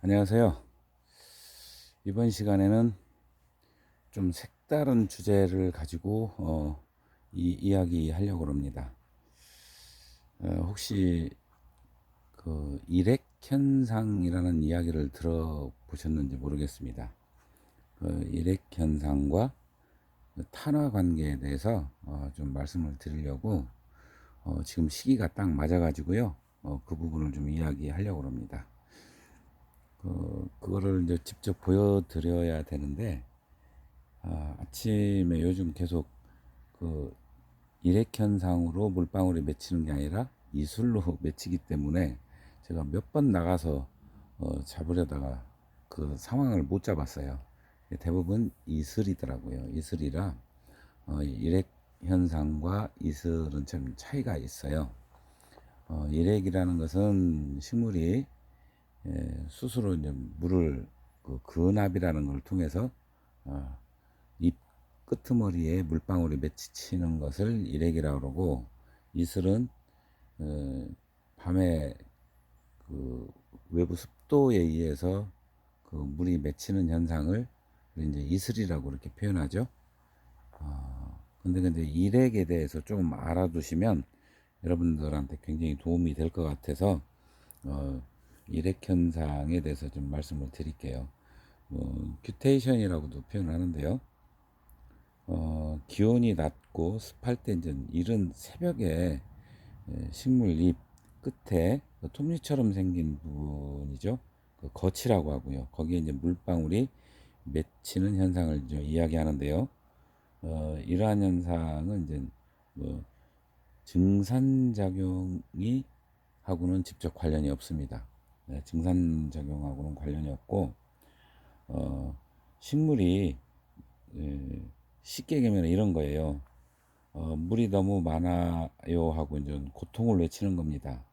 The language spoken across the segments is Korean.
안녕하세요. 이번 시간에는 좀 색다른 주제를 가지고 이야기 하려고 합니다. 혹시 그 일액 현상이라는 이야기를 들어보셨는지 모르겠습니다. 그 일액 현상과 탄화 관계에 대해서 좀 말씀을 드리려고 지금 시기가 딱 맞아가지고요. 그 부분을 좀 이야기하려고 합니다. 그거를 이제 직접 보여드려야 되는데 아침에 요즘 계속 그 일액현상으로 물방울이 맺히는 게 아니라 이슬로 맺히기 때문에 제가 몇 번 나가서 잡으려다가 그 상황을 못 잡았어요. 대부분 이슬이더라고요. 이슬이라 일액현상과 이슬은 좀 차이가 있어요. 일액이라는 것은 식물이 스스로 이제 물을 그 근압이라는 걸 통해서 잎 끄트머리에 물방울이 맺히는 것을 일액이라고 그러고, 이슬은 밤에 그 외부 습도에 의해서 그 물이 맺히는 현상을 이제 이슬이라고 이렇게 표현하죠. 근데 일액에 대해서 조금 알아두시면 여러분들한테 굉장히 도움이 될 것 같아서 어, 일액 현상에 대해서 좀 말씀을 드릴게요. 큐테이션이라고도 표현하는데요. 기온이 낮고 습할 때 이제 이른 새벽에 식물 잎 끝에 그 톱니처럼 생긴 부분이죠. 그 거치라고 하고요. 거기에 이제 물방울이 맺히는 현상을 이제 이야기하는데요. 이러한 현상은 이제 뭐 증산작용이 하고는 직접 관련이 없습니다. 네, 증산작용하고는 관련이 없고, 식물이 쉽게 얘기하면 이런 거예요. 물이 너무 많아요 하고 이제 고통을 외치는 겁니다.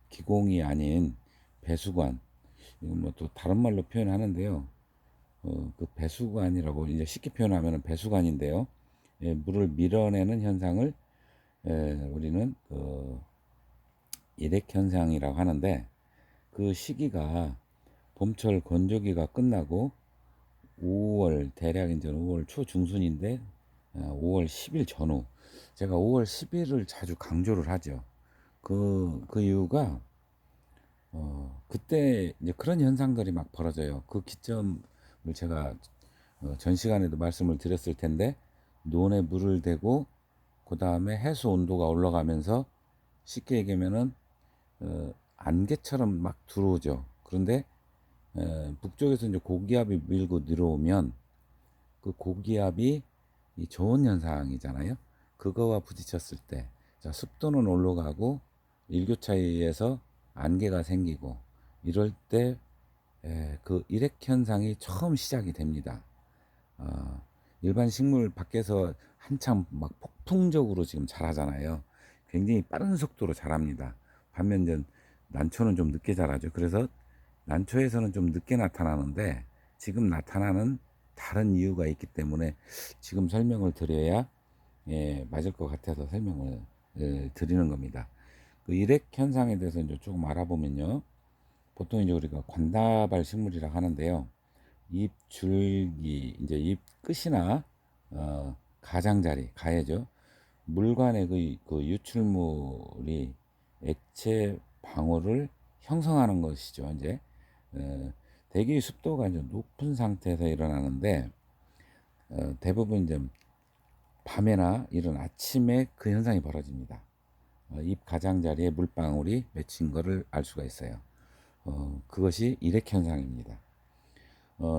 기공이 아닌 배수관, 이건 뭐 또 다른 말로 표현하는데요. 그 배수관이라고 이제 쉽게 표현하면 배수관인데요. 물을 밀어내는 현상을 우리는 그 일액 현상이라고 하는데, 그 시기가 봄철 건조기가 끝나고 5월 대략 이제 5월 초중순인데 5월 10일 전후, 제가 5월 10일을 자주 강조를 하죠. 그 이유가 그때 이제 그런 현상들이 막 벌어져요. 그 기점을 제가 전 시간에도 말씀을 드렸을 텐데, 논에 물을 대고 그 다음에 해수 온도가 올라가면서 쉽게 얘기하면은 안개처럼 막 들어오죠. 그런데 북쪽에서 이제 고기압이 밀고 들어오면 그 고기압이 이 좋은 현상이잖아요. 그거와 부딪혔을 때, 자, 습도는 올라가고 일교차에서 안개가 생기고 이럴 때 그 일액 현상이 처음 시작이 됩니다. 어, 일반 식물 밖에서 한참 막 폭풍적으로 지금 자라잖아요. 굉장히 빠른 속도로 자랍니다. 반면 난초는 좀 늦게 자라죠. 그래서 난초에서는 좀 늦게 나타나는데, 지금 나타나는 다른 이유가 있기 때문에 지금 설명을 드려야 맞을 것 같아서 설명을 드리는 겁니다. 그 일액 현상에 대해서 이제 조금 알아보면요. 보통 이제 우리가 관다발 식물이라 하는데요. 잎 줄기, 이제 잎 끝이나 가장자리, 가해죠. 물관의 그 유출물이 액체 방울을 형성하는 것이죠. 이제 대기 습도가 이제 높은 상태에서 일어나는데, 대부분 이제 밤에나 이른 아침에 그 현상이 벌어집니다. 잎 가장자리에 물방울이 맺힌 것을 알 수가 있어요. 그것이 일액 현상입니다.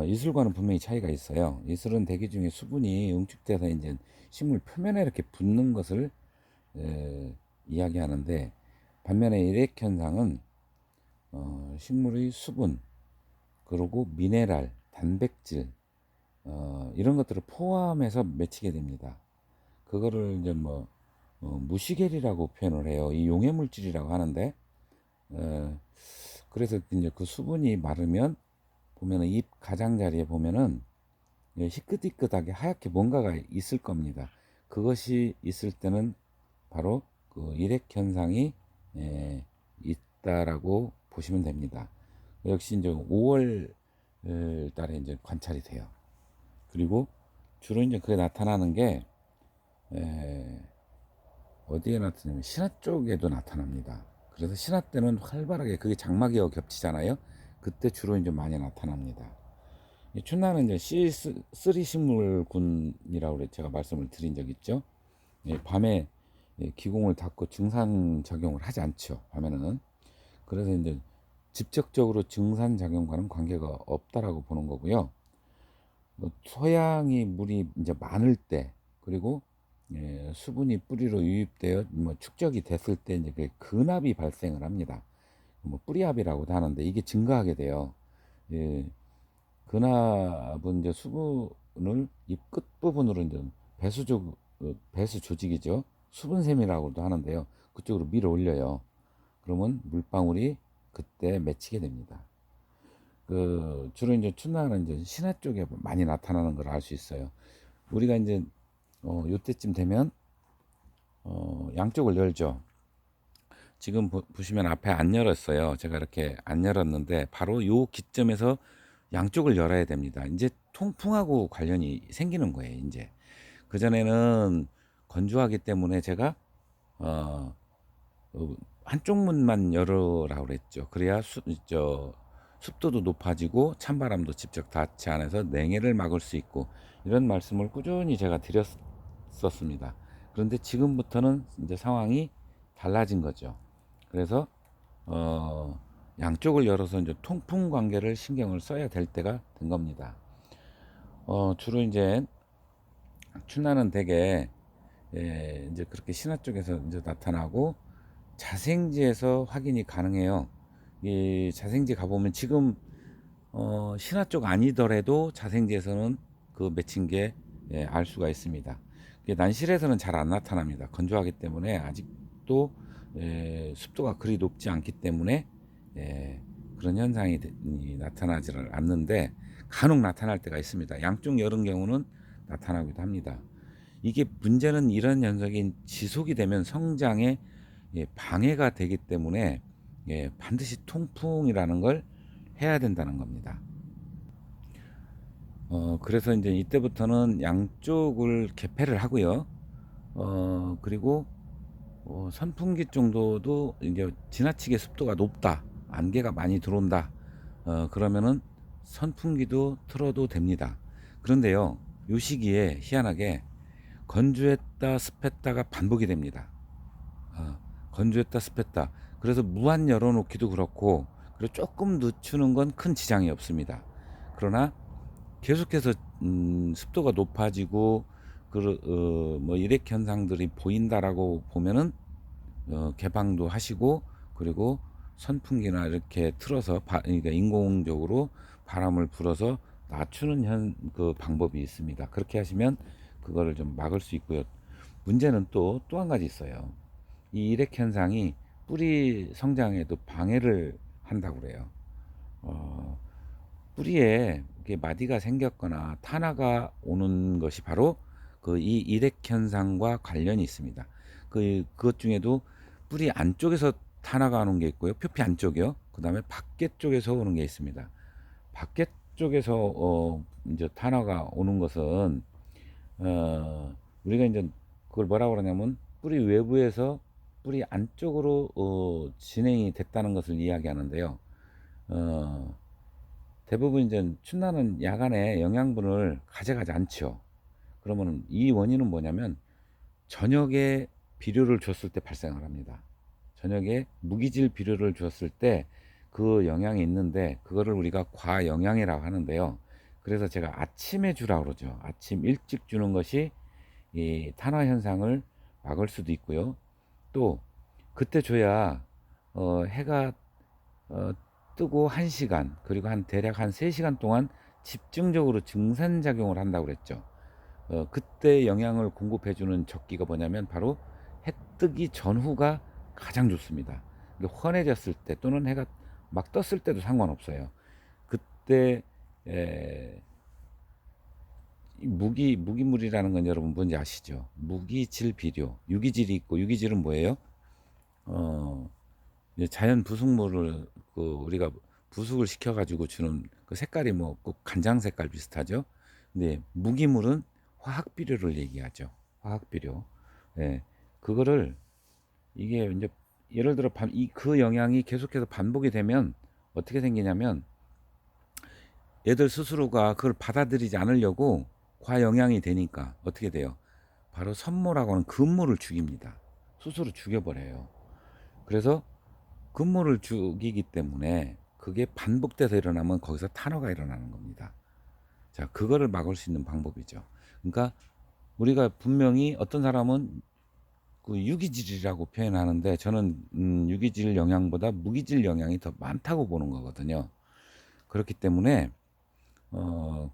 이슬과는 분명히 차이가 있어요. 이슬은 대기 중에 수분이 응축돼서 이제 식물 표면에 이렇게 붙는 것을 이야기하는데, 반면에 일액 현상은 식물의 수분, 그리고 미네랄, 단백질, 이런 것들을 포함해서 맺히게 됩니다. 그거를 이제 뭐 무시겔이라고 표현을 해요. 이 용해 물질이라고 하는데, 그래서 이제 그 수분이 마르면 보면은 잎 가장자리에 보면은 희끗희끗하게 하얗게 뭔가가 있을 겁니다. 그것이 있을 때는 바로 그 일액 현상이 있다라고 보시면 됩니다. 역시 이제 5월 달에 이제 관찰이 돼요. 그리고 주로 이제 그게 나타나는 게 에, 어디에 나타나냐면 신화 쪽에도 나타납니다. 그래서 신화 때는 활발하게 그게 장마기와 겹치잖아요. 그때 주로 이제 많이 나타납니다. 이 춘나는 이제 C3 식물군이라고 제가 말씀을 드린 적 있죠. 예, 밤에 기공을 닫고 증산 작용을 하지 않죠. 밤에는. 그래서 이제 직접적으로 증산 작용과는 관계가 없다라고 보는 거고요. 뭐 토양이 물이 이제 많을 때 그리고 수분이 뿌리로 유입되어 뭐 축적이 됐을 때 이제 그 근압이 발생을 합니다. 뭐 뿌리압이라고도 하는데 이게 증가하게 돼요. 예, 근압은 이제 수분을 잎 끝 부분으로 이제 배수 조직이죠. 수분샘이라고도 하는데요. 그쪽으로 밀어 올려요. 그러면 물방울이 그때 맺히게 됩니다. 그 주로 이제 춘나는 이제 신화 쪽에 많이 나타나는 걸 알 수 있어요. 우리가 이제 요때쯤 되면 양쪽을 열죠. 지금 보시면 앞에 안 열었어요. 제가 이렇게 안 열었는데 바로 요 기점에서 양쪽을 열어야 됩니다. 이제 통풍하고 관련이 생기는 거예요. 이제 그전에는 건조하기 때문에 제가 어, 한쪽 문만 열으라고 그랬죠. 그래야 습도도 높아지고 찬바람도 직접 닿지 않아서 냉해를 막을 수 있고 이런 말씀을 꾸준히 제가 드렸었습니다. 그런데 지금부터는 이제 상황이 달라진 거죠. 그래서 양쪽을 열어서 이제 통풍 관계를 신경을 써야 될 때가 된 겁니다. 주로 이제 춘나는 대개 이제 그렇게 신화 쪽에서 이제 나타나고 자생지에서 확인이 가능해요. 이 자생지 가보면 지금 신화 쪽 아니더라도 자생지에서는 그 맺힌 게 알 수가 있습니다. 난실에서는 잘 안 나타납니다. 건조하기 때문에 아직도 습도가 그리 높지 않기 때문에 그런 현상이 나타나지를 않는데 간혹 나타날 때가 있습니다. 양쪽 열은 경우는 나타나기도 합니다. 이게 문제는 이런 현상이 지속이 되면 성장에 방해가 되기 때문에 반드시 통풍이라는 걸 해야 된다는 겁니다. 그래서 이제 이때부터는 양쪽을 개폐를 하고요. 그리고 선풍기 정도도 이제 지나치게 습도가 높다, 안개가 많이 들어온다. 그러면은 선풍기도 틀어도 됩니다. 그런데요, 요 시기에 희한하게 건조했다 습했다가 반복이 됩니다. 건조했다 습했다. 그래서 무한 열어놓기도 그렇고, 그리고 조금 늦추는 건 큰 지장이 없습니다. 그러나 계속해서 습도가 높아지고 뭐 일액 현상들이 보인다라고 보면은 개방도 하시고 그리고 선풍기나 이렇게 틀어서 그러니까 인공적으로 바람을 불어서 낮추는 그 방법이 있습니다. 그렇게 하시면 그거를 좀 막을 수 있고요. 문제는 또 한 가지 있어요. 이 일액 현상이 뿌리 성장에도 방해를 한다고 그래요. 어, 뿌리에 이렇게 마디가 생겼거나 탄화가 오는 것이 바로 그 이 일액 현상과 관련이 있습니다. 그것 중에도 뿌리 안쪽에서 탄화가 오는 게 있고요. 표피 안쪽이요. 그 다음에 밖에 쪽에서 오는 게 있습니다. 밖에 쪽에서 이제 탄화가 오는 것은 우리가 이제 그걸 뭐라고 그러냐면 뿌리 외부에서 뿌리 안쪽으로 진행이 됐다는 것을 이야기하는데요. 어, 대부분 이제 춘나는 야간에 영양분을 가져가지 않죠. 그러면 이 원인은 뭐냐면 저녁에 비료를 줬을 때 발생을 합니다. 저녁에 무기질 비료를 줬을 때 그 영양이 있는데 그거를 우리가 과영양이라고 하는데요. 그래서 제가 아침에 주라고 그러죠. 아침 일찍 주는 것이 이 탄화 현상을 막을 수도 있고요. 또 그때 줘야 해가 어, 뜨고 1시간 그리고 대략 한 3시간 동안 집중적으로 증산작용을 한다고 그랬죠. 그때 영양을 공급해주는 적기가 뭐냐면 바로 해 뜨기 전후가 가장 좋습니다. 환해졌을 때 또는 해가 막 떴을 때도 상관없어요. 그때 무기물이라는 건 여러분 뭔지 아시죠? 무기질 비료, 유기질이 있고 유기질은 뭐예요? 어, 자연 부속물을 우리가 부숙을 시켜가지고 주는 그 색깔이 뭐 꼭 간장 색깔 비슷하죠. 근데 무기물은 화학 비료를 얘기하죠. 화학 비료. 예, 그거를 이게 이제 예를 들어 그 영향이 계속해서 반복이 되면 어떻게 생기냐면 얘들 스스로가 그걸 받아들이지 않으려고 과영향이 되니까 어떻게 돼요? 바로 선모라고 하는 근모를 죽입니다. 스스로 죽여버려요. 그래서 근모를 죽이기 때문에 그게 반복돼서 일어나면 거기서 탄화가 일어나는 겁니다. 자, 그거를 막을 수 있는 방법이죠. 그러니까 우리가 분명히 어떤 사람은 그 유기질이라고 표현하는데 저는 유기질 영양보다 무기질 영양이 더 많다고 보는 거거든요. 그렇기 때문에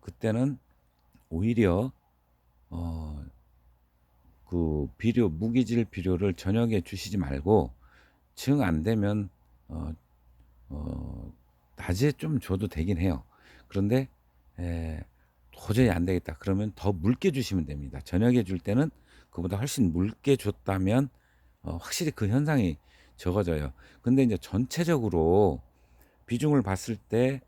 그때는 오히려 어, 그 비료 무기질 비료를 저녁에 주시지 말고 정 안 되면 어, 어, 낮에 좀 줘도 되긴 해요. 그런데 도저히 안 되겠다. 그러면 더 묽게 주시면 됩니다. 저녁에 줄 때는 그보다 훨씬 묽게 줬다면 확실히 그 현상이 적어져요. 근데 이제 전체적으로 비중을 봤을 때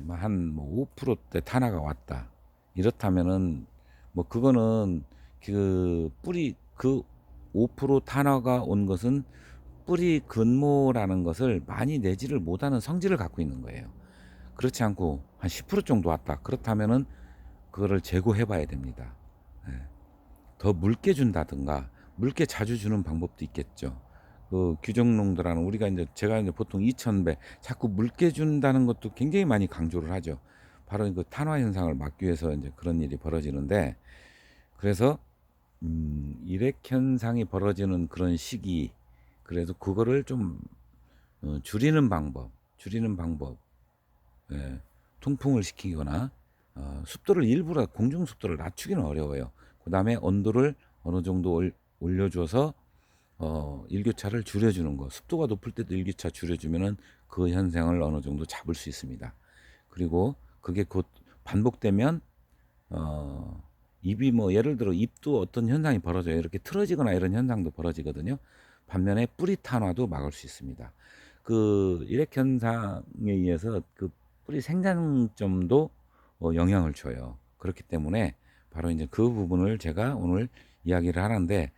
한 5%대 탄화가 왔다. 이렇다면은 뭐 그거는 그 뿌리 그 5% 탄화가 온 것은 뿌리 근모라는 것을 많이 내지를 못하는 성질을 갖고 있는 거예요. 그렇지 않고 한 10% 정도 왔다. 그렇다면은 그거를 재고해 봐야 됩니다. 예. 더 묽게 준다든가 묽게 자주 주는 방법도 있겠죠. 그 규정농도라는 우리가 이제 제가 이제 보통 2000배 자꾸 묽게 준다는 것도 굉장히 많이 강조를 하죠. 바로 그 탄화 현상을 막기 위해서 이제 그런 일이 벌어지는데 그래서 일액 현상이 벌어지는 그런 시기 그래도 그거를 좀 줄이는 방법, 예, 통풍을 시키거나 습도를 일부러 공중 습도를 낮추기는 어려워요. 그 다음에 온도를 어느 정도 올려줘서 일교차를 줄여주는 거. 습도가 높을 때도 일교차 줄여주면은 그 현상을 어느 정도 잡을 수 있습니다. 그리고 그게 곧 반복되면 어, 입이 뭐 예를 들어 입도 어떤 현상이 벌어져요. 이렇게 틀어지거나 이런 현상도 벌어지거든요. 반면에 뿌리 탄화도 막을 수 있습니다. 그 일액 현상에 의해서 그 뿌리 생장점도 영향을 줘요. 그렇기 때문에 바로 이제 그 부분을 제가 오늘 이야기를 하는데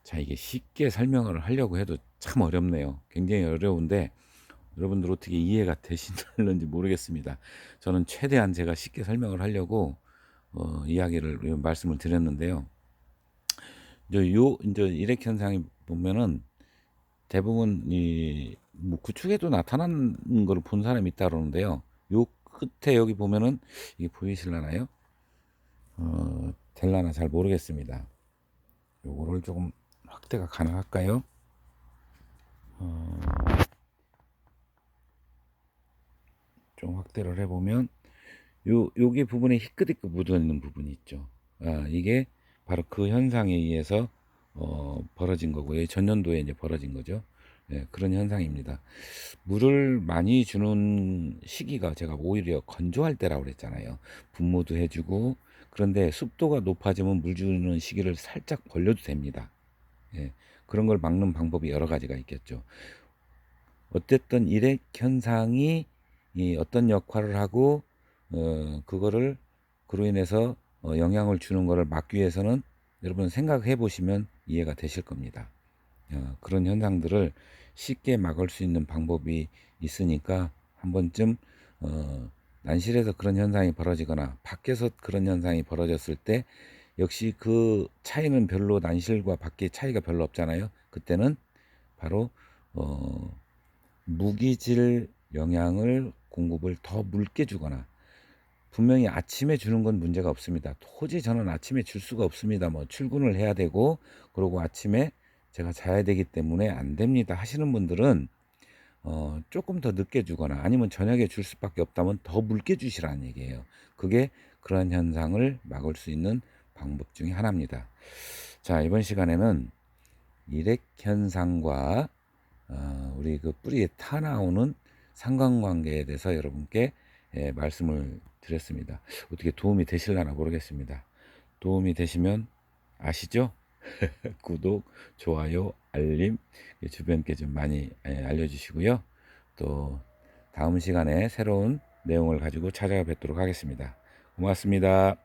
자 이게 쉽게 설명을 하려고 해도 참 어렵네요. 굉장히 어려운데 여러분들 어떻게 이해가 되시는지 모르겠습니다. 저는 최대한 제가 쉽게 설명을 하려고 이야기를 말씀을 드렸는데요. 이제 일액 현상이 보면은 대부분 이뭐 구축에도 나타나는 걸 본 사람이 있다 그러는데요. 요 끝에 여기 보면은 이게 보이실라나요? 될라나 잘 모르겠습니다. 요거를 조금 확대가 가능할까요? 좀 확대를 해보면 여기 부분에 희끗희끗 묻어 있는 부분이 있죠. 이게 바로 그 현상에 의해서 벌어진 거고요. 전년도에 이제 벌어진 거죠. 네, 그런 현상입니다. 물을 많이 주는 시기가 제가 오히려 건조할 때라고 그랬잖아요. 분무도 해주고 그런데 습도가 높아지면 물 주는 시기를 살짝 벌려도 됩니다. 예, 그런 걸 막는 방법이 여러 가지가 있겠죠. 어쨌든 일액 현상이 어떤 역할을 하고 그거를 그로 인해서 영향을 주는 것을 막기 위해서는 여러분 생각해 보시면 이해가 되실 겁니다. 그런 현상들을 쉽게 막을 수 있는 방법이 있으니까 한 번쯤 난실에서 그런 현상이 벌어지거나 밖에서 그런 현상이 벌어졌을 때 역시 그 차이는 별로 난실과 밖의 차이가 별로 없잖아요. 그때는 바로 어, 무기질 영양을 공급을 더 묽게 주거나 분명히 아침에 주는 건 문제가 없습니다. 도저히 저는 아침에 줄 수가 없습니다. 뭐 출근을 해야 되고 그러고 아침에 제가 자야 되기 때문에 안 됩니다 하시는 분들은 조금 더 늦게 주거나 아니면 저녁에 줄 수밖에 없다면 더 묽게 주시라는 얘기예요. 그게 그런 현상을 막을 수 있는 방법 중에 하나입니다. 자, 이번 시간에는 일액 현상과 우리 그 뿌리에 타 나오는 상관관계에 대해서 여러분께 말씀을 드렸습니다. 어떻게 도움이 되실려나 모르겠습니다. 도움이 되시면 아시죠? 구독, 좋아요, 알림 주변께 좀 많이 알려주시고요. 또 다음 시간에 새로운 내용을 가지고 찾아뵙도록 하겠습니다. 고맙습니다.